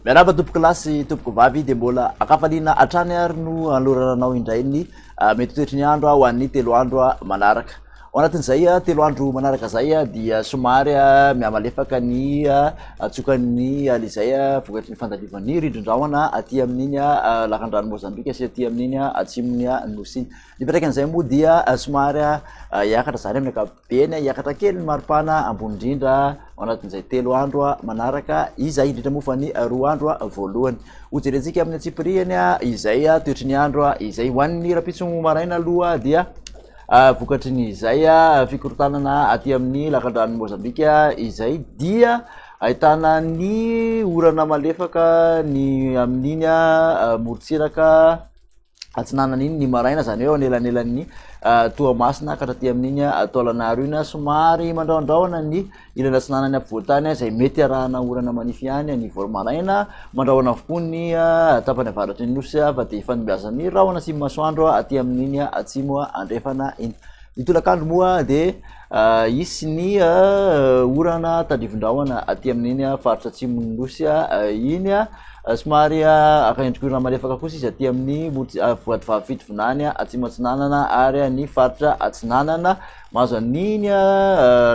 Miarahaba tompoko lasy tompoko vavy de mbola akafaliana hatrany ary no alorananao indray ny mety toetry ny andro ho an'ny 3 andro manaraka. Ao anatin'izay 3 andro manaraka zay dia somary miamalefaka ny atsokan'ny alizay vokatry ny fandalivan'ny rindrin-drahona aty amin'iny lakan-drano Mozambika sy aty amin'iny atsimony nosy iny. Ny fitrakan'izay moa dia somary hiakatra zany amin'ny ankapobeny, hiakatra kely ny maripana ambony indrindra ao anatin'izay 3 andro manaraka izay indrindra moa fa ny 2 andro voalohany. Hojerentsika amin'ny atsipiriany izay toetry ny andro izay ho an'ny rapitso maraina aloha dia vokatry ny izay fikorotanana aty amin'ny lakan-drano Mozambika izay dia ahitana ny orana malefaka ny amin'iny morontsiraka atsinanana iny ny maraina zany eo anelanelan'ny toamasina ka hatraty amin'iny taolanaro iny somary mandraondraona ny ilana atsinanany ampovoantany izay mety arahana orana manify ihany ny voamaraina mandraona avokoa ny tapany avaratry ny nosy fa dia ifanimbiazan'ny rahona atsimo masoandro aty amin'iny atsimo andrefana iny. Ny tolakandro moa dia isy ny orana tadrivon-drahona aty amin'iny faritra atsimony nosy iny somary akaendrik'orana malefaka kosa izy aty amin'ny voadivavy fitrovinany atsimo atsinanana ary ny faritra atsinanana mahazo an'iny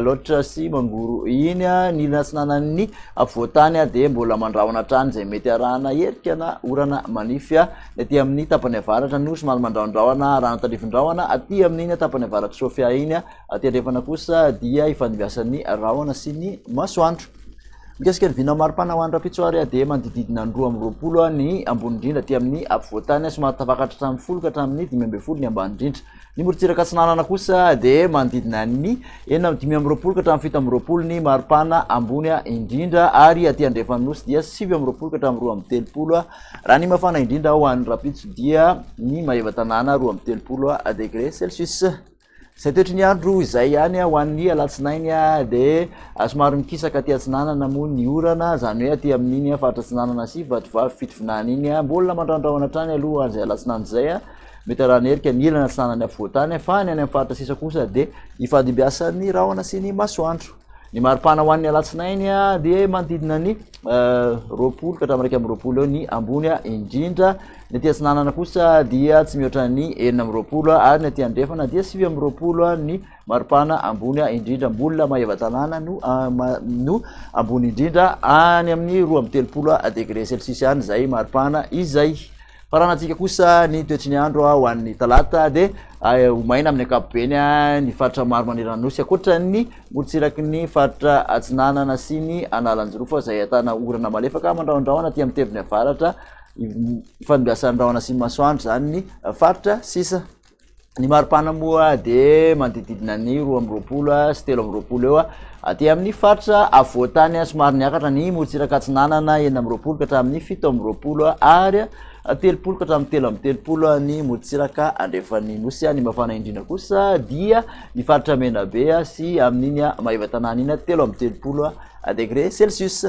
loatra sy mangoro iny ny ilana atsinanan'ny voatany dia mbola mandrahona hatrany izay mety arahana herikana orana manify aty amin'ny tapany avaratra no somary mandrahondrahona rano tadrivon-drahona aty amin'iny tapany avaratra Sofia iny aty andrefana kosa dia ifanimbiasan'ny rahona sy ny masoandro. Mikasika ny vina maripana ho an'ny rapitsoary dia manodididina 220 ny ambony indrindra aty amin'ny ampovoantany somary tafakatra hatramin'ny 10 ka hatramin'ny 15 ny ambany indrindra. Ny morontsiraka atsinanana kosa dia manodidina ny 520 ka hatramin'ny 720 ny maripana ambony indrindra ary aty andrefana nosy dia 720 ka hatramin'ny 230. Raha ny mafana indrindra ho an'ny rapitso dia ny maheva tanàna 230 degré Celsius. Izay toetry ny andro izay ihany ho an'ny alatsinainy dia somary mikisaka aty atsinanana moa ny orana zany hoe aty amin'iny faritra atsinanana sy vatovavy fitrovinany iny mbola mandraondrahona hatrany aloha izay alatsinany izay mety arahana herika ny ilana atsinanany afovoantany fa ny any amin'ny faritra sisa kosa dia ifandimbiasan'ny rahona sy ny masoandro. Ny maripana ho an'ny alatsinainy dia manodidina ny 20 ka hatramin'ny 20 eo ny ambony indrindra. Ny aty atsinanana kosa dia tsy mihoatra ny 20 ary ny aty andrefana dia 20 ny maripana ambony indrindra mbola maheva tanàna no ambony indrindra any amin'ny 230 degré Celsius ihany izay maripana izay. Faranantsika kosa ny toetry ny andro ho an'ny talata dia maina amin'ny ankapobeny ny faritra maro manerana nosy akoatra ny morontsiraky ny faritra atsinanana sy ny analanjorofa izay ahitana orana malefaka mandrahondrahona aty amin'ny teviny avaratra ifanimbiasan'ny rahona sy masoandro zany ny faritra sisa. Ny maripana moa dia manodididina ny 220 sy 320 eo aty amin'ny faritra avoatany somary niakatra ny morontsiraka atsinanana 920 ka hatramin'ny 720 ary 30 ka hatramin'ny 330 ny morontsiraka andrefan'ny nosy. Ny mafana indrindra kosa dia ny faritra menabe sy amin'iny maheva tanàna iny 330 degré Celsius.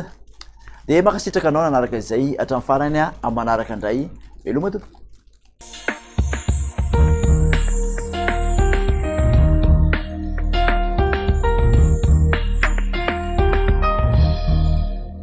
Dia makasitraka anao nanaraka izay hatramin'ny farany manaraka indray veloma tompoko.